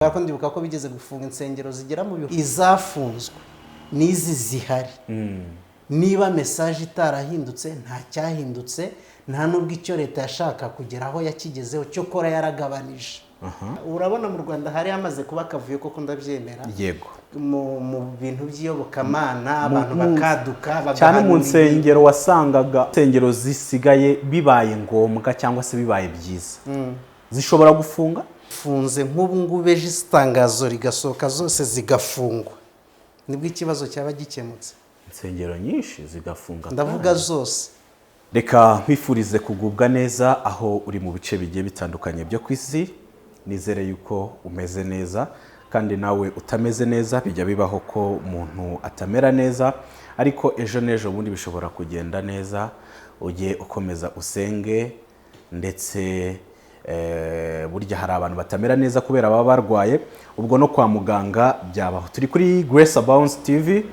Ariko ndibuka ko bigeze gufunga insengero zigera mu bihugu izafunzwe n'izi zihari. Niba message itarahindutse nta cyahindutse, nta nubwo icyo leta yashaka kugeraho yakigezeho cyo kora yaragabanije. Urabona mu Rwanda hari hamaze kuba kavuye koko ndabyemera. Yego. Mu bintu by'iyobokamana abantu bakaduka cyane mu nsengero wasangaga insengero zisigaye bibaye ngombwa cyangwa se bibaye byiza. Zishobora gufunga funze nk'ubu ngubu ejo itangazo rigasohoka zose zigafungwa, nibwo ikibazo cyaba gikemutse. Insengero nyinshi zigafunga, ndavuga zose. Reka nkwifurize kugubwa neza aho uri mu bice bigiye bitandukanye byo ku isi. Nizere yuko umeze neza, kandi nawe utameze neza bijya bibaho ko umuntu atamera neza, ariko ejo n'ejo bundi bishobora kugenda neza. Ujye ukomeza usenge, ndetse burya hari abantu batamera neza kubera baba barwaye, ubwo no kwa muganga byabaho. Turi kuri Grace Abounds TV,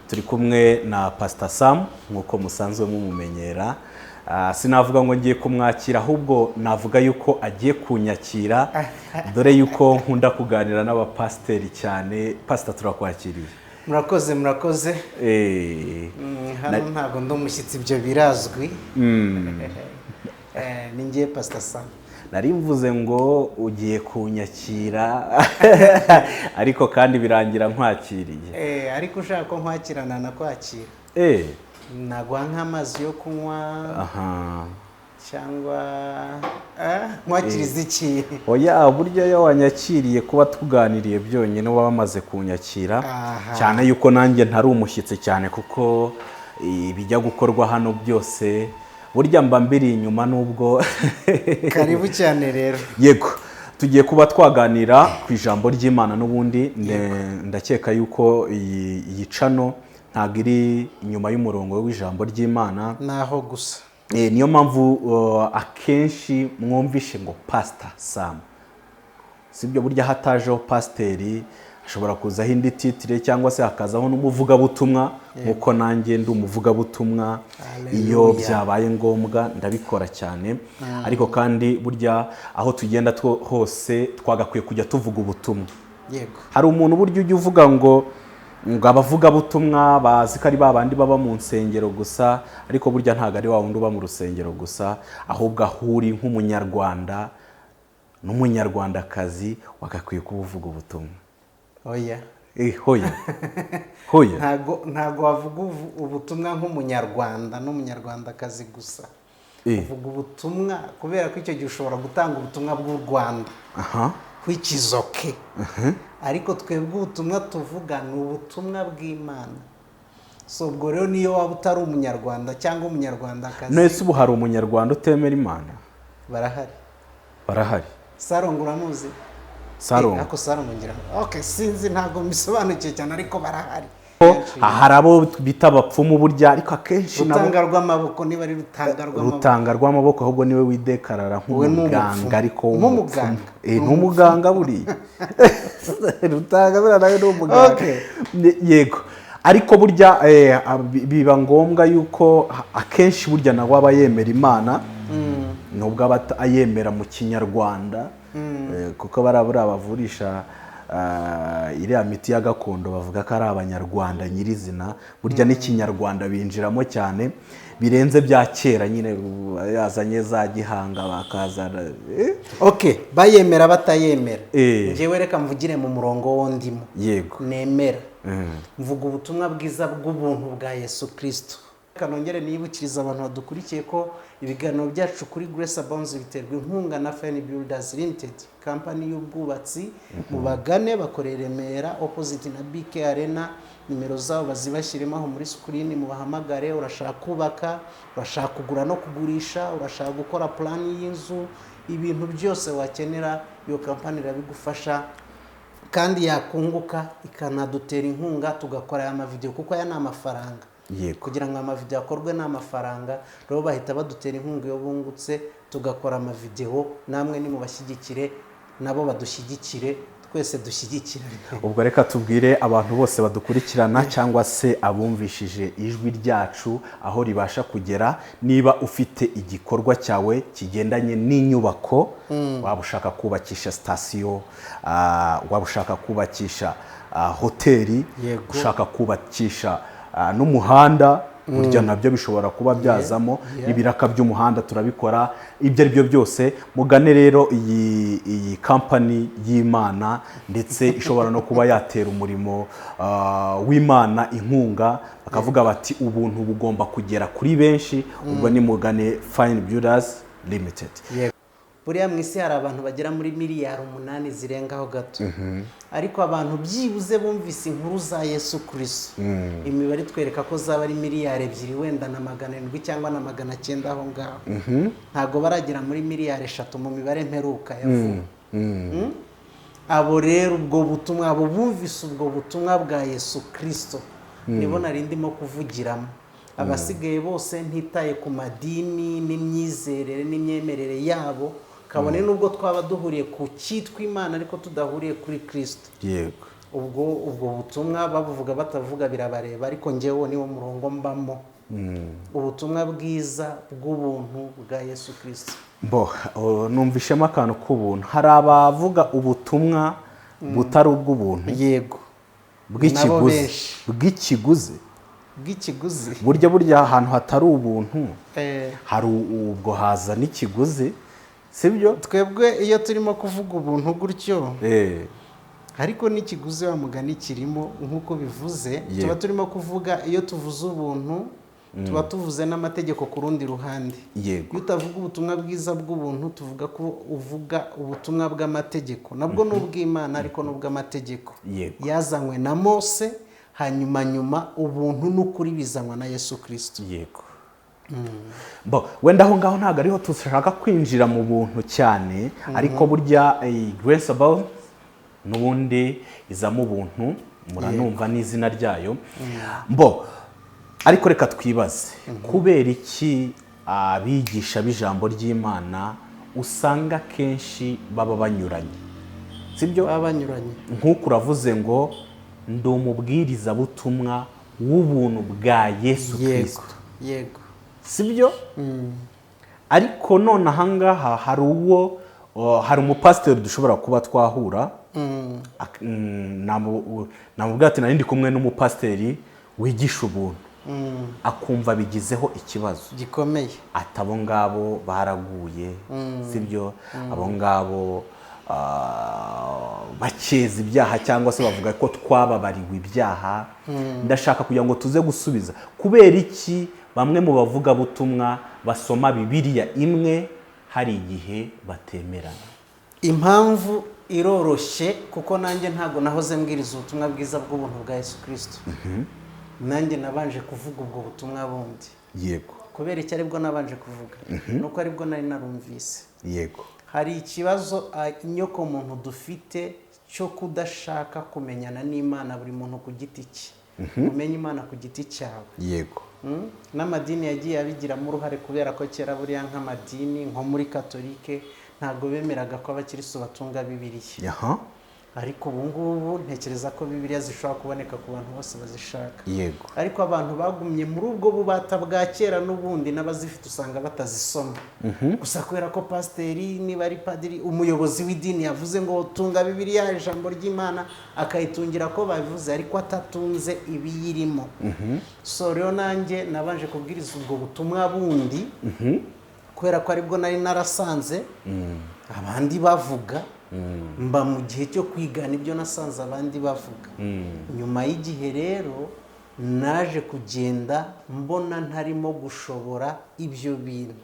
turi kumwe na Pastor Sam nkuko musanzwe mumumenyera. Sinavuga ngo ngiye kumwakira, ahubwo navuga yuko agiye kunyakira, dore yuko nkunda kuganira n'abapasteri cyane. Pastor, turakwakiriye. Murakoze. Hano ntago ndomushyitsi, ibyo birazwi. Ni ngiye Pastor Sam. Nari mvuze ngo ugiye kunyakira ariko kandi birangira nkwakiriye. Ariko ushaka ko nkwakirana na kwakira. Nagwa nk'amazi yo kunywa. Cyangwa nkwakiriza iki? Oya, burya yo wanyakiriye kuba tuganiriye byonyine uba bamaze kunyakira. Cyane yuko nanjye ntari umushyitsi cyane, kuko ibijya gukorwa hano byose burya mba mbiri inyuma nubwo. Karibu cyane rero. Yego, tugiye kuba twaganira ku ijambo ry'Imana n'ubundi. Ndakeka yuko iyi cano ntago iri inyuma y'umurongo w'ijambo ry'Imana, naho gusa. Niyo mpamvu akenshi mwumvishe ngo Pastor Sam. Sibyo, burya hatajeho pasteri ashobora kuzaho indi titire cyangwa se hakazaho n'umuvugabutumwa, nkuko nanjye ndi umuvugabutumwa. Iyo byabaye ngombwa ndabikora cyane. Ariko kandi burya aho tugenda hose twagakwiye kujya tuvuga ubutumwa. Yego. Hari umuntu burya ujya uvuga ngo abavugabutumwa bazi ko ari babandi baba mu nsengero gusa, ariko burya ntago ari wa wundi uba mu rusengero gusa, ahubwo ahuri nk'umunyarwanda n'umunyarwandakazi wagakwiye kuba uvuga ubutumwa. Oya. Hoya. Ntago wavuga ubutumwa nk'umunyarwanda n'umunyarwandakazi gusa. Uvuga ubutumwa kubera ko icyo gihe ushobora gutanga ubutumwa bw'u Rwanda. Which is okay. Ariko twebwe ubutumwa tuvuga ni ubutumwa bw'Imana. So ubwo rero niyo waba utari umunyarwanda cyangwa umunyarwandakazi. Nese ubu hari umunyarwanda utemera Imana? Barahari. Sarongo uramuzi? Sarongo. Ako Sarongo ngira. Okay, sinzi ntago misobanukiye cyane, ariko barahari. Hari abo bita abapfumu burya, ariko akenshi nabo rutanga rw'amaboko. Niba ari rutanga rw'amaboko, ahubwo niwe widekarara nk'umuganga, ariko nk'umuganga. N'umuganga buri rutanga bira nawe n'umuganga. Yego, ariko burya biba ngombwa yuko akenshi burya nawe aba yemera Imana, nubwo aba ayemera mu Kinyarwanda, kuko barabura abavurisha iriya miti ya gakondo bavuga ko ari abanyarwanda nyirizina. Burya n'Ikinyarwanda binjiramo cyane birenze bya kera, nyine yazanye za Gihanga bakazana. Bayemera batayemera. Ngewe reka mvugire mu murongo wo ndimo. Yego. Nemera. Mvuga ubutumwa bwiza bw'ubuntu bwa Yesu Kristo. Kanongere nibukiriza abantu badukurikiye ko ibiganiro byacu kuri Grace Abounds biterwa inkunga na Fine Builders Limited, company y'ubwubatsi. Mubagane, bakorera Remera opposite na BK Arena. Nimero zabo bazibashyiremo aho muri screen, mubahamagare. Urashaka kubaka, urashaka kugura no kugurisha, urashaka gukora plan y'inzu, ibintu byose wakenera iyo company irabigufasha, kandi yakunguka ikanadutera inkunga tugakora aya mavideo, kuko aya ni amafaranga. Kugira ngo amavideo akorwe n'amafaranga, rero bahita badutera inkunga yo bungutse tugakora amavideo. Namwe ni mubashyigikire, nabo badushyigikire, twese dushyigikirane. ubwo reka tubwire abantu bose badukurikirana cyangwa se abumvishije ijwi ryacu aho ribasha kugera, niba ufite igikorwa cyawe kigendanye n'inyubako, waba ushaka kubakisha sitasiyo, waba ushaka kubakisha hoteli, ushaka kubakisha n'umuhanda, burya nabyo bishobora kuba byazamo ibiraka by'umuhanda, turabikora. Ibyo ari byo byose mugane rero iyi kampani y'Imana, ndetse ishobora no kuba yatera umurimo w'Imana inkunga, bakavuga bati ubuntu bugomba kugera kuri benshi. Ubwo ni mugane Fine Builders Limited. Buriya mu isi hari abantu bagera muri miliyari 8 zirengaho gato, ariko abantu byibuze bumvise inkuru za Yesu Kristo, imibare twereka ko zaba ari miliyari 2 wenda na 700 cyangwa na 900 aho ngaho, ntago baragera muri miliyari 3 mu mibare mperuka yavuga. Abo rero ubwo butumwa, abo bumvise ubwo butumwa bwa Yesu Kristo nibo nari ndimo kuvugiramo. Abasigaye bose ntitaye ku madini n'imyizerere n'imyemerere yabo, kabone nubwo twaba duhuriye ku cyitwa Imana ariko tudahuriye kuri Kristo. Yego. ubwo butumwa babuvuga batavuga birabareba, ariko njyewe niwo murongo mbamo. Ubutumwa bwiza bw'ubuntu bwa Yesu Kristo. Numvishemo akantu k'ubuntu. Hari abavuga ubutumwa butari ubw'ubuntu. Yego. Bw'ikiguzi. Burya ahantu hatari ubuntu hari ubwo haza n'ikiguzi, sibyo? Twebwe iyo turimo kuvuga ubuntu gutyo, ariko n'ikiguzi wa mugani kirimo nk'uko bivuze. Tuba turimo kuvuga, iyo tuvuze ubuntu tuba tuvuze n'amategeko ku rundi ruhande. Iyo utavuga ubutumwa bwiza bw'ubuntu, tuvuga ko uvuga ubutumwa bw'amategeko, nabwo n'ubw'Imana ariko n'ubw'amategeko yazanywe na Mose, hanyuma ubuntu n'ukuri bizanwa na Yesu Kristo. Yego. Wenda aho ngaho ntabwo ariho dushaka kwinjira mu buntu cyane, ariko burya Grace Abound n'ubundi izamo ubuntu, muranumva n'izina ryayo. Ariko reka twibaze, kubera iki abigisha b'ijambo ry'Imana usanga kenshi baba banyuranye, sibyo? Baba banyuranye. Nk'uko uravuze ngo ndi umubwiriza butumwa w'ubuntu bwa Yesu Kristo. Yego. Sibyo? Ariko none ahangaha hari umupasiteri dushobora kuba twahura, namubwira ati nari ndi kumwe n'umupasiteri wigisha ubuntu, akumva bigizeho ikibazo gikomeye, ati abo ngabo baraguye, sibyo? Abo ngabo bakeza ibyaha, cyangwa se bavuga ko twababariwe ibyaha. Ndashaka kugira ngo tuze gusubiza, kubera iki bamwe mu bavuga butumwa basoma Bibiliya imwe hari igihe batemerana? Impamvu iroroshye, kuko nanjye ntago nahoze mbwiriza ubutumwa bwiza bw'ubuntu bwa Yesu Kristo. Nanjye nabanje kuvuga ubwo butumwa bundi. Yego. Kubera iki aribwo nabanje kuvuga? Nuko aribwo nari narumvise. Yego. Hari ikibazo inyoko muntu dufite cyo kudashaka kumenyana n'Imana buri muntu ku giti cye. Umenya Imana ku giti cyawe. Yego. N'amadini yagiye abigiramo uruhare, kubera ko kera buriya nk'amadini nko muri Katolike ntabwo bemeraga ko abakristo batunga Bibiliya. Ariko ubu ngubu ntekereza ko Bibiliya zishobora kuboneka ku bantu bose bazishaka. Yego. Ariko abantu bagumye muri ubwo bubata bwa kera, n'ubundi n'abazifite usanga batazisoma. Gusa kubera ko pasiteri, niba ari padiri, umuyobozi w'idini yavuze ngo tunga Bibiliya, ijambo ry'Imana, akayitungira ko babivuze, ariko atatunze ibiyirimo. So rero nanjye nabanje kubwiriza ubwo butumwa bundi, kubera ko aribwo nari narasanze abandi bavuga. Mba mu gihe cyo kwigana ibyo nasanze abandi bavuga. Nyuma y'igihe rero naje kugenda mbona ntarimo gushobora ibyo bintu,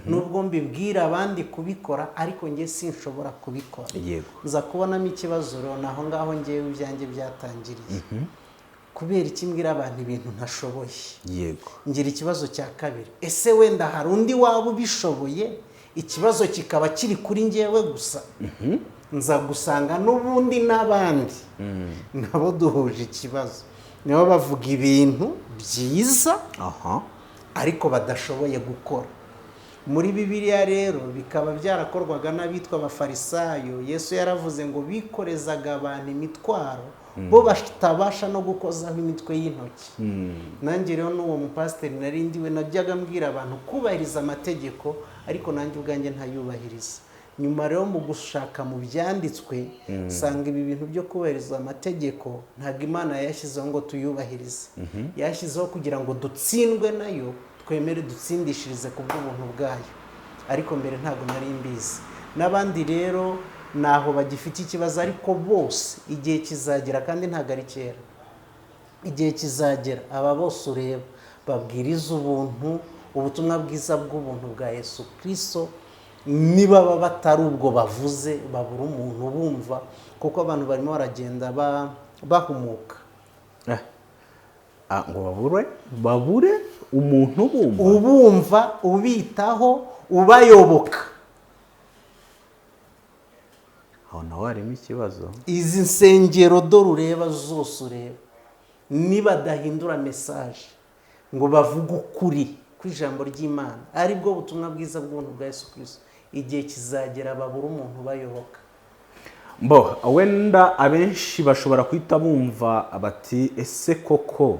nubwo mbibwira abandi kubikora, ariko njye sinshobora kubikora. Nza kubonamo ikibazo rero, naho ngaho njyewe ibyanjye byatangiriye. Kubera iki mbwira abantu ibintu ntashoboye? Yego. Ngira ikibazo cya kabiri, ese wenda hari undi waba ubishoboye, ikibazo kikaba kiri kuri njyewe gusa? Nza gusanga n'ubundi n'abandi nabo duhuje ikibazo, nibo bavuga ibintu byiza ariko badashoboye gukora. muri bibiliya rero bikaba byarakorwaga n'abitwa abafarisayo. Yesu yaravuze ngo bikorezaga abantu imitwaro bo batabasha no gukozaho imitwe y'intoki. Nanjye rero n'uwo mupasiteri nari ndiwe najyaga mbwira abantu kubahiriza amategeko, ariko nanjye ubwanjye ntayubahiriza. Nyuma rero mu gushaka mu byanditswe sanga ibi bintu byo kubahiriza amategeko ntabwo Imana yashyizeho ngo tuyubahirize, yashyizeho kugira ngo dutsindwe nayo, twemere dutsindishirize ku bw'ubuntu bwayo. Ariko mbere ntabwo nari mbizi. N'abandi rero naho bagifite ikibazo, ariko bose igihe kizagera, kandi ntabwo ari kera, igihe kizagera aba bose ureba babwiriza ubuntu, ubutumwa bwiza bw'ubuntu bwa Yesu Kristo, niba baba batari ubwo bavuze babura umuntu bumva, kuko abantu barimo baragenda bahumuka. Ngo babure umuntu ubumva, ubitaho, ubayoboka. aho naho harimo ikibazo. Izi nsengero dore ureba zose ureba, nibadahindura mesaje ngo bavuge ukuri kw'ijambo ry'Imana, aribwo butumwa bwiza bw'ubuntu bwa Yesu Kristo, igihe kizagera babura umuntu bayoboka. Wenda abenshi bashobora kwita bumva bati ese koko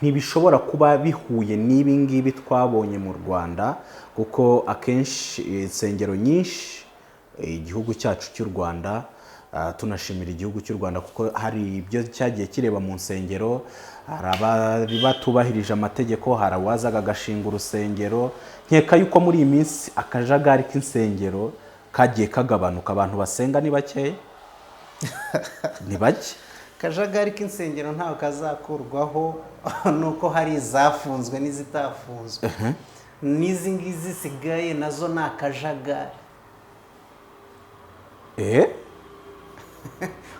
ntibishobora kuba bihuye n'ibi ngibi twabonye mu Rwanda, kuko akenshi insengero nyinshi igihugu cyacu cy'u Rwanda, tunashimira igihugu cy'u Rwanda kuko hari ibyo cyagiye kireba mu nsengero, hari abari batubahirije amategeko, hari awazaga agashinga urusengero. Nkeka yuko muri iyi minsi akajagari k'insengero kagiye kagabanuka, abantu basenga ni bakeya, ni bake. Akajagari k'insengero ntawe kazakurwaho, nuko hari izafunzwe n'izitafunzwe. N'izi ngizi zisigaye nazo ni akajagari.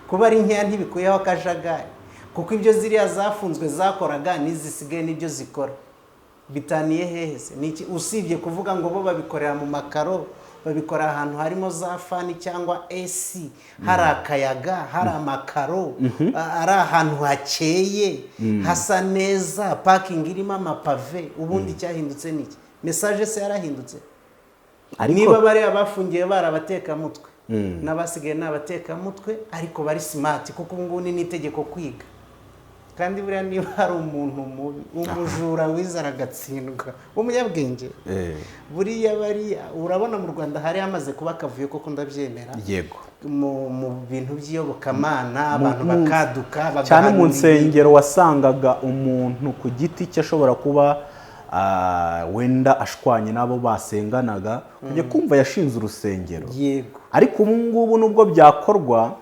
Kuba ari nkeya ntibikuyeho akajagari, kuko ibyo ziriya zafunzwe zakoraga n'izisigaye n'ibyo zikora bitaniye hehe se? Niki usibye kuvuga ngo bo babikorera mu makaro, babikora ahantu harimo za fani cyangwa AC, hari akayaga, hari amakaro, ari ahantu hakeye, hasa neza, parking irimo amapave. Ubundi cyahindutse niki? Message se yarahindutse? Niba bari abafungiye barabatekamutwe, n'abasigaye n'abatekamutwe, ariko bari smart, kuko ubu ngubu ni itegeko kwiga. Kandi buriya niba hari umuntu mubi, umujura wizara agatsindwa, umunyabwenge, buriya urabona mu Rwanda hari hamaze kuba akavuyo, koko ndabyemera. Yego. Mu bintu by'iyobokamana abantu bakaduka, cyane mu nsengero wasangaga umuntu ku giti cye ashobora kuba wenda ashwanye n'abo basenganaga, kujya kumva yashinze urusengero. Yego. Ariko ubu ngubu nubwo byakorwa,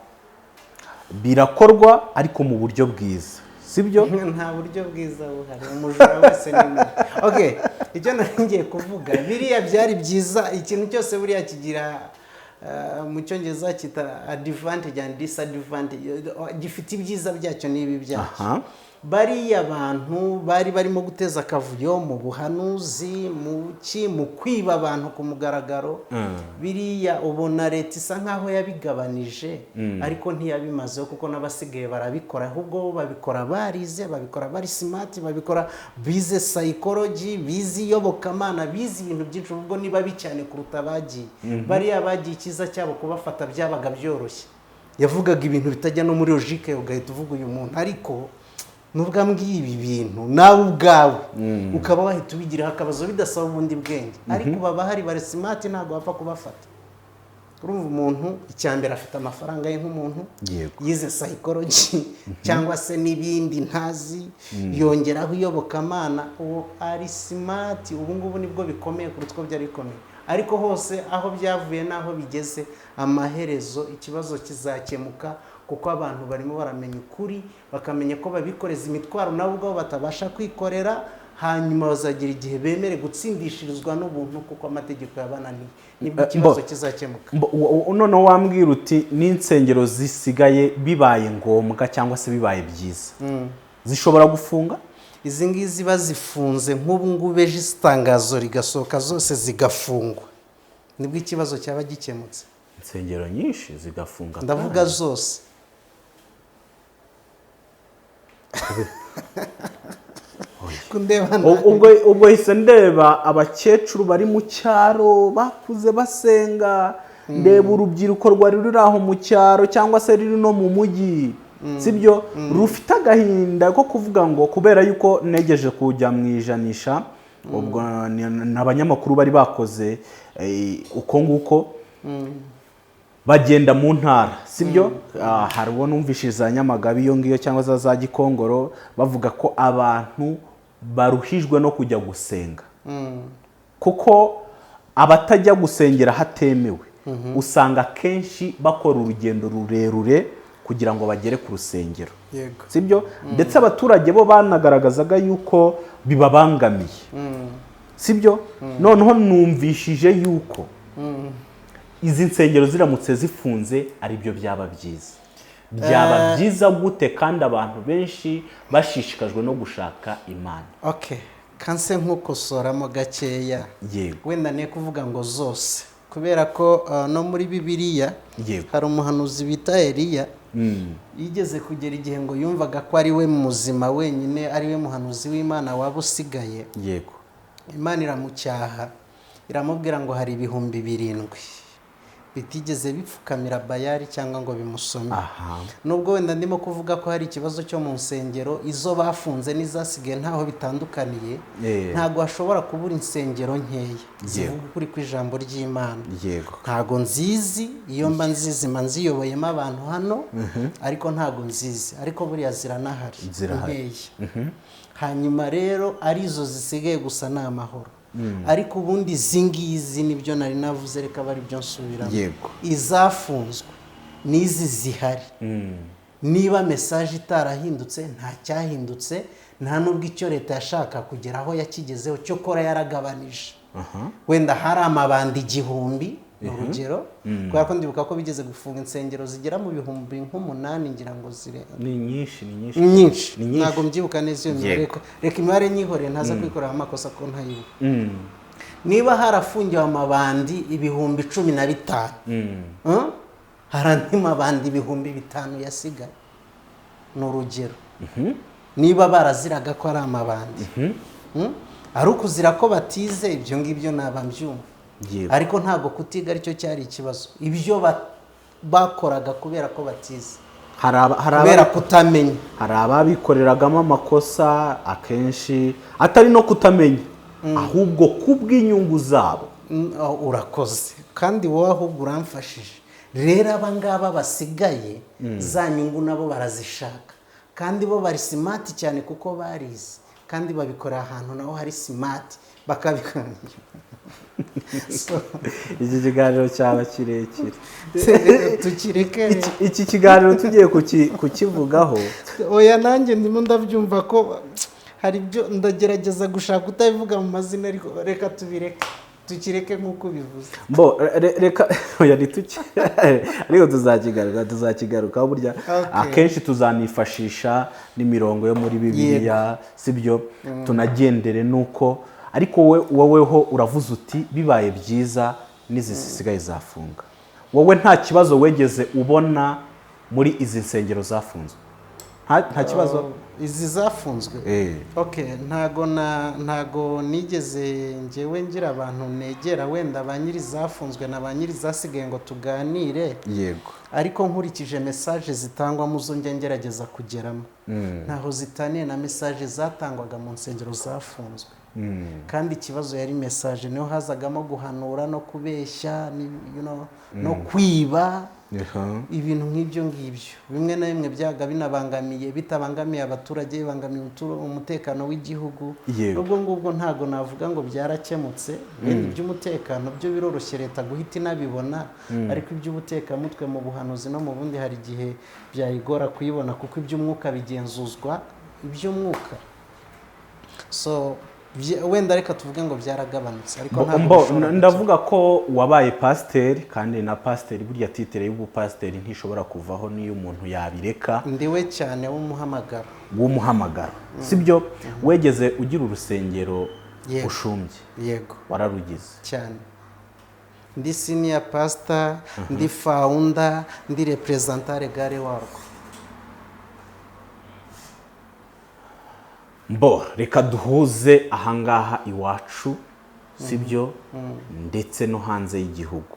birakorwa ariko mu buryo bwiza, sibyo? Nta buryo bwiza buhari, umujura wese ni mubi. Okay, icyo ngiye kuvuga, biriya byari byiza. Ikintu cyose buriya kigira mu cyongereza kita advantage and disadvantage, gifite ibyiza byacyo n'ibi byacyo. Bariya abantu bari barimo guteza akavuyo mu buhanuzi, mu kwiba abantu ku mugaragaro. Biriya ubona leta isa nkaho yabigabanije, ariko ntiyabimazeho, kuko n'abasigaye barabikora, ahubwo babikora barize, babikora bari smart, babikora bize psychology, bize iyobokamana, bize ibintu byinshi, ubwo ni babi cyane kuruta bagiye. Bariya bagiye ikiza cyabo kubafata byabaga byoroshye, yavugaga ibintu bitajya no muri logique, ugahita uvuga uyu muntu. Ariko nubwo ambwiye ibi bintu nawe ubwawe ukaba wahita ubigiraho akabazo bidasaba ubundi bwenge, ariko baba hari bari smart, ntabwo wapfa kubafata. Urumva umuntu icyambere afite amafaranga ye nk'umuntu, yize psychology cyangwa se n'ibindi ntazi, yongeraho iyobokamana, uwo ari smart. Ubu ngubu nibwo bikomeye kuruta uko byari bikomeye. Ariko hose aho byavuye n'aho bigeze, amaherezo ikibazo kizakemuka, kuko abantu barimo baramenya ukuri, bakamenya ko babikoreza imitwaro nabo ubwo batabasha kwikorera, hanyuma bazagira igihe bemere gutsindishirizwa n'ubuntu, kuko amategeko yabananiye. Nibwo ikibazo kizakemuka. Noneho wambwira uti n'insengero zisigaye bibaye ngombwa cyangwa se bibaye byiza, zishobora gufunga? Izi ngizi bazifunze nk'ubu ngubu ejo itangazo rigasohoka zose zigafungwa, nibwo ikibazo cyaba gikemutse. Insengero nyinshi zigafunga, ndavuga zose. kundeba ubwo hise ndeba abakecuru bari mu cyaro bakuze basenga, ndeba urubyiruko rwari ruri aho mu cyaro cyangwa se ruri no mu mujyi, sibyo rufite agahinda ko kuvuga ngo kubera yuko negeje kujya mu ijanisha, ubwo n'abanyamakuru bari bakoze uko nguko bagenda mu ntara, sibyo hari uwo numvishije za Nyamagabe iyo ngiyo cyangwa za Gikongoro bavuga ko abantu baruhijwe no kujya gusenga, kuko abatajya gusengera hatemewe usanga kenshi bakora urugendo rurerure kugira ngo bagere ku rusengero, sibyo ndetse abaturage bo banagaragazaga yuko bibabangamiye, sibyo noneho numvishije yuko izi nsengero ziramutse zifunze ari byo byaba byiza gute kandi abantu benshi bashishikajwe no gushaka Imana. kanse nk'ukosoramo gakeya, wenda ne kuvuga ngo zose, kubera ko no muri Bibiliya hari umuhanuzi bita Eliya yigeze kugera igihe ngo yumvaga ko ari we muzima wenyine, ari we muhanuzi w'Imana waba usigaye. Imana iramucyaha iramubwira ngo hari 7,000 bitigeze bipfukamira Bayali cyangwa ngo bimusome. Nubwo wenda ndimo kuvuga ko hari ikibazo cyo mu nsengero, izo bafunze n'izasigaye ntaho bitandukaniye, ntago hashobora kubura insengero nkeya zivuga ukuri kw'ijambo ry'Imana. Ntago nzizi, iyo mba nzizi manziyoboyemo abantu hano, ariko ntago nzizi, ariko buriya ziranahari nkeya. Hanyuma rero arizo zisigaye gusa n'amahoro. Ariko ubundi zingizi nibyo nari navuze, reka bari byo nsubiramo. Izafunzwe nizi zihari. Niba message itarahindutse nta cyahindutse, nta nubwo icyo leta yashaka kugeraho yakigezeho, cyo kora yaragabanije. Wenda hari amabandi 1,000 urugero, kubera ko ndibuka ko bigeze gufunga insengero zigera mu 8,000 ngira ngo zire ni nyinshi ntago mbyibuka neza iyo mibare, reka imibare nyihore ntaza kwikorera amakosa ko ntayibuka. Niba harafungiwe amabandi 15,000, hari andi mabandi 5,000 yasigaye, ni urugero. Niba baraziraga ko ari amabandi, ari ukuzira ko batize, ibyo ngibyo naba mbyumva. Ariko ntago kutiga aricyo cyari ikibazo, ibyo bakoraga kubera ko batize, kubera kutamenya. Hari ababikoreragamo amakosa akenshi atari no kutamenya, ahubwo kubw'inyungu zabo. Urakoze kandi wowe ahubwo uramfashije. Rero abangaba basigaye za nyungu nabo barazishaka, kandi bo bari smart cyane kuko barize, kandi babikorera ahantu naho hari smart bakabikora. Iki kiganiro cyaba kirekire, tukireke iki kiganiro tugiye kukivugaho. Oya nanjye ndimo ndabyumva ko hari ibyo ndagerageza gushaka utabivuga mu mazina, ariko reka tubireke, tukireke nk'uko bivuze. Reka oya ariko tuzakigaruka burya. Akenshi tuzanifashisha n'imirongo yo muri Bibiliya, sibyo tunagendere nuko. Ariko woweho uravuze uti bibaye byiza n'izisigaye zafunga. Wowe nta kibazo wegeze ubona muri izi nsengero zafunzwe? Nta kibazo izi zafunzwe? Ntago nigeze njyewe ngira abantu negera wenda ba nyiri zafunzwe na ba nyiri zasigaye ngo tuganire. Ariko nkurikije message zitangwa muzo ngerageza kugeramo, ntaho zitaniye na message zatangwaga mu nsengero zafunzwe. Kandi ikibazo yari message niho hazagamo guhanura no kubeshya, no kwiba, ibintu nk'ibyo ngibyo. Bimwe na bimwe byaga bitabangamiye abaturage, bibangamiye umutekano w'igihugu. Ubwo ngubwo ntago navuga ngo byarakemutse. Iby'umutekano byo biroroshye leta guhita inabibona, ariko iby'ubutekamutwe mu buhanuzi no mu bundi hari igihe byayigora kuyibona, kuko iby'umwuka bigenzuzwa iby'umwuka. So wenda reka tuvuge ngo byaragabanutse, ariko ndavuga ko wabaye pasiteri, kandi na pasiteri burya titere y'ubupasiteri ntishobora kuvaho niyo umuntu yabireka. Ndiwe cyane w'umuhamagaro, sibyo? Wegeze ugira urusengero ushumbye? Yego, wararugize cyane. Ndi senior pastor, ndi founder, ndi representant legale warwo. mbo reka duhuze ahangaha iwacu sibyo ndetse no hanze y'igihugu.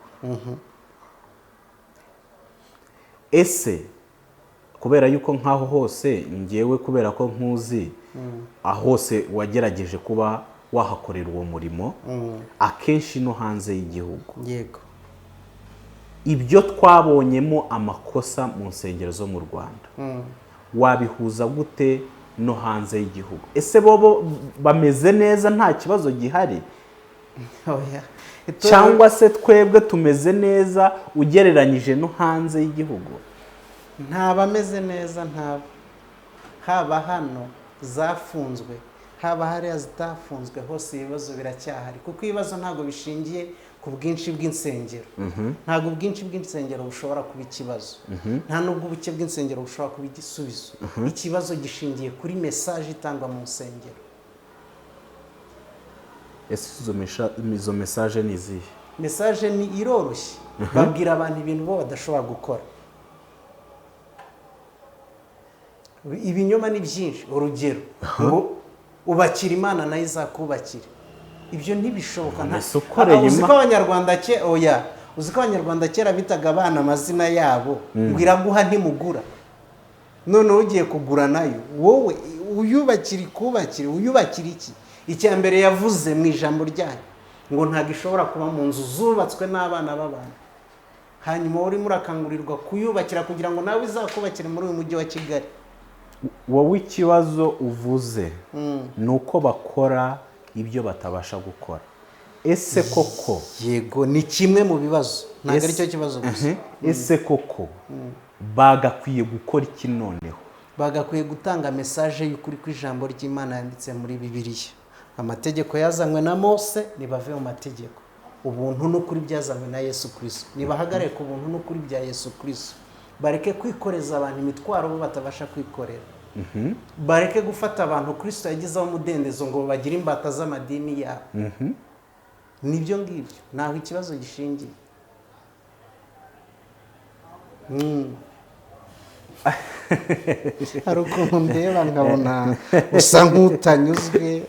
Ese kubera yuko nk'aho hose ngewe kubera ko nkuzi aho hose wagerageje kuba wahakorera uwo murimo akenshi no hanze y'igihugu, yego, ibyo twabonyemo amakosa mu nsengero zo mu Rwanda wabihuza gute no hanze y'igihugu? Ese bo bameze neza nta kibazo gihari cyangwa se twebwe tumeze neza ugereranyije no hanze y'igihugu? nta bameze neza, ntabo. Haba hano zafunzwe, haba hariya zitafunzwe, hose ibibazo biracyahari, kuko ibibazo ntabwo bishingiye ku bwinshi bw'insengero. Ntabwo ubwinshi bw'insengero bushobora kuba ikibazo, nta n'ubwo ubuke bw'insengero bushobora kuba igisubizo. Ikibazo gishingiye kuri mesaje itangwa mu nsengero. Ese izo mesaje ni izihe? Mesaje ni iroroshye, babwira abantu ibintu bo badashobora gukora. Ibinyoma ni byinshi. Urugero ngo ubakira Imana nayo izakubakira. Ibyo ntibishoboka. Uzi ko Abanyarwanda kera bitaga abana amazina yabo ngo iraguha ntimugura. None ugiye kugura nayo, wowe uyubakira ikubakire, uyubakira iki? Icya mbere yavuze mu ijambo ryayo ngo ntabwo ishobora kuba mu nzu zubatswe n'abana b'abantu. Hanyuma urimo urakangurirwa kuyubakira kugira ngo nawe izakubakire muri uyu mujyi wa Kigali. Wowe ikibazo uvuze ni uko bakora ibyo batabasha gukora. Ese koko? Yego, ni kimwe mu bibazo, ntabwo ari cyo kibazo gusa. Ese koko bagakwiye gukora iki noneho? Bagakwiye gutanga mesaje y'ukuri kw'ijambo ry'Imana yanditse muri Bibiliya. Amategeko yazanywe na Mose, nibave mu mategeko. Ubuntu n'ukuri byazanywe na Yesu Kristo, nibahagarare ku buntu n'ukuri bya Yesu Kristo. Bareke kwikoreza abantu imitwaro bo batabasha kwikorera. Bareke gufata abantu Kristo yagizeho umudendezo ngo bagire imbata z'amadini yabo. Nibyo ngibyo, naho ikibazo gishingiye. Hari ukuntu ndeba nkabona usa nk'utanyuzwe.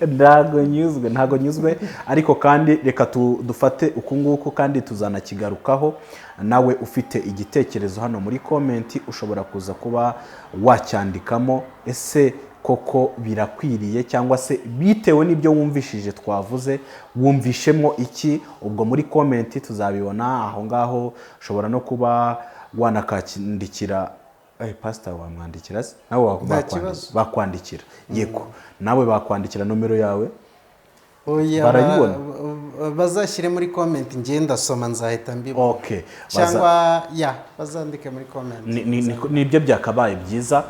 Ntago nyuzwe, ariko kandi reka dufate uku nguku kandi tuzanakigarukaho. Nawe ufite igitekerezo hano muri komenti ushobora kuza kuba wacyandikamo. Ese koko birakwiriye cyangwa se bitewe n'ibyo wumvishije twavuze wumvishemo iki? Ubwo muri komenti tuzabibona aho ngaho. Ushobora no kuba wanakandikira pastor wamwandikira se nawe bakwandikira. Yego, nawe bakwandikira nomero yawe. Barayibona, bazashyire muri comment ngenda soma nzahita mbibona. Okay, cyangwa bazandike muri comment. Nibyo byakabaye byiza.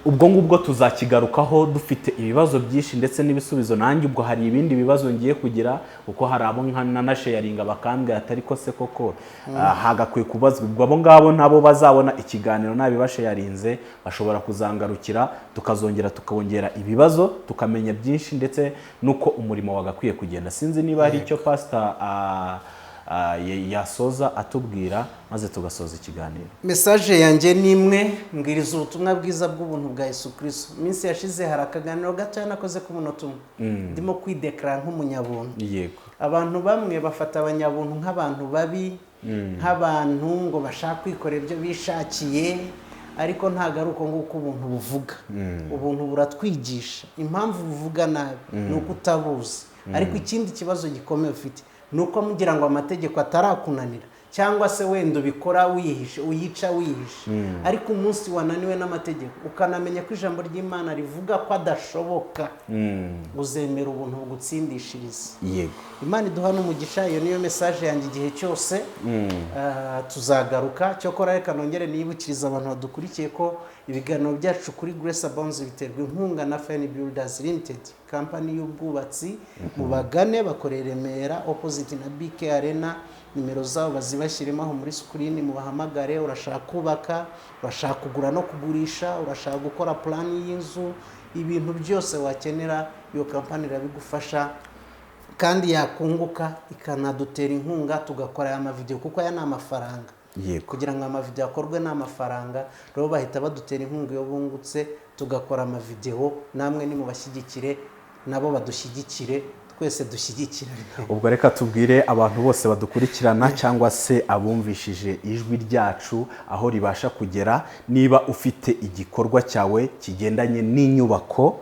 Ubwo ngubwo tuzakigarukaho dufite ibibazo byinshi ndetse n'ibisubizo. Nanjye ubwo hari ibindi bibazo ngiye kugira uko hari abo na sharinga bakambwe atari ko se koko hagakwiye kubazwa. Ubwo abo ngabo nabo bazabona ikiganiro nabibashe yarinze bashobora kuzangarukira tukazongera tukongera ibibazo tukamenya byinshi ndetse nuko umurimo wagakwiye kugenda. Sinzi niba hari icyo pastor yasoza atubwira maze tugasoza ikiganiro. Message yanjye ni imwe, mbwiriza ubutumwa bwiza bw'ubuntu bwa Yesu Kristo. Iminsi yashize hari akaganiro gato nakoze ku munota umwe ndimo kwideklara nk'umunyabuntu. Yego, abantu bamwe bafata abanyabuntu nk'abantu babi, nk'abantu ngo bashaka kwikorera ibyo bishakiye, ariko ntago ari uko nguko ubuntu buvuga. Ubuntu buratwigisha. Impamvu buvuga nabi ni uko utabuzi, ariko ikindi kibazo gikomeye ufite nuko mugira ngo amategeko atarakunanira cyangwa se wenda ubikora wihishe, uyica wihishe. Ariko umunsi wananiwe n'amategeko ukanamenya ko ijambo ry'Imana rivuga ko adashoboka, uzemera ubuntu bugutsindishiriza. Yego, Imana iduha n'umugisha. Iyo niyo message yanjye igihe cyose. Tuzagaruka. Cyokora reka nongere nibukiriza abantu badukurikiye ko ibiganiro byacu kuri Grace Abounds biterwa inkunga na Fine Builders Limited, company y'ubwubatsi. Mubagane, bakorera Remera opposite na BK Arena. Nimero zabo bazibashyiremo aho muri screen, mubahamagare. Urashaka kubaka, urashaka kugura no kugurisha, urashaka gukora plan y'inzu, ibintu byose wakenera iyo company irabigufasha kandi yakunguka ikanadutera inkunga tugakora aya mavideo kuko aya ni amafaranga. Yego. kugira ngo amavideo akorwe n'amafaranga, rero bahita badutera inkunga iyo bungutse tugakora amavideo, namwe ni mubashyigikire nabo badushyigikire, twese dushyigikire. Ubwo reka tubwire abantu bose badukurikirana cyangwa se abumvishije ijwi ryacu aho ribasha kugera, niba ufite igikorwa cyawe kigendanye n'inyubako,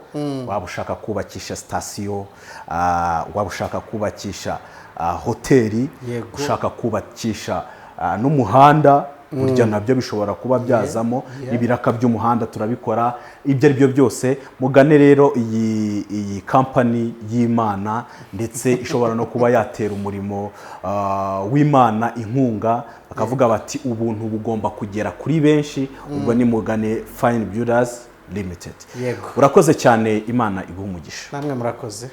waba ushaka kubakisha sitasiyo, waba ushaka kubakisha hoteli, ushaka kubakisha n'umuhanda, burya nabyo bishobora kuba byazamo ibiraka by'umuhanda, turabikora. Ibyo ari byo byose mugane rero iyi kampani y'Imana, ndetse ishobora no kuba yatera umurimo w'Imana inkunga, bakavuga bati ubuntu bugomba kugera kuri benshi. Ubwo ni mugane Fine Builders Limited. Yego. Urakoze cyane, Imana iguha umugisha. Namwe murakoze.